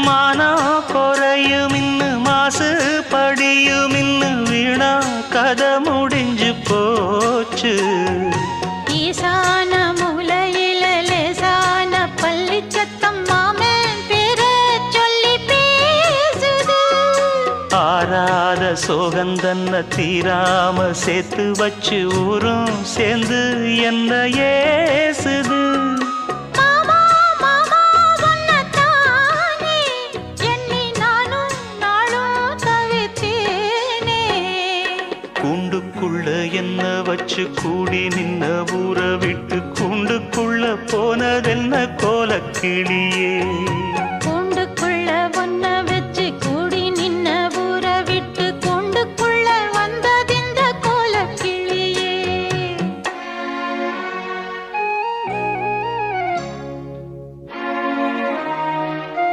மானம் குறையும் இன்னு மாசு படியும் இன்னு வீணா கதை முடிஞ்சு போச்சு. ஈசான மூலையில லேசான பள்ளி சத்தம் மாமன் பேர சொல்லி பேசுது. ஆறாத சோகந்தன்ன தீராம சேர்த்து வச்சு ஊரும் சேர்ந்து என்ன ஏசுது. கூண்டுக்குள்ள என்ன வச்சு கூடி நின்ன ஊற விட்டு கூண்டுக்குள்ள போனதென்ன கோலக்கிளியே.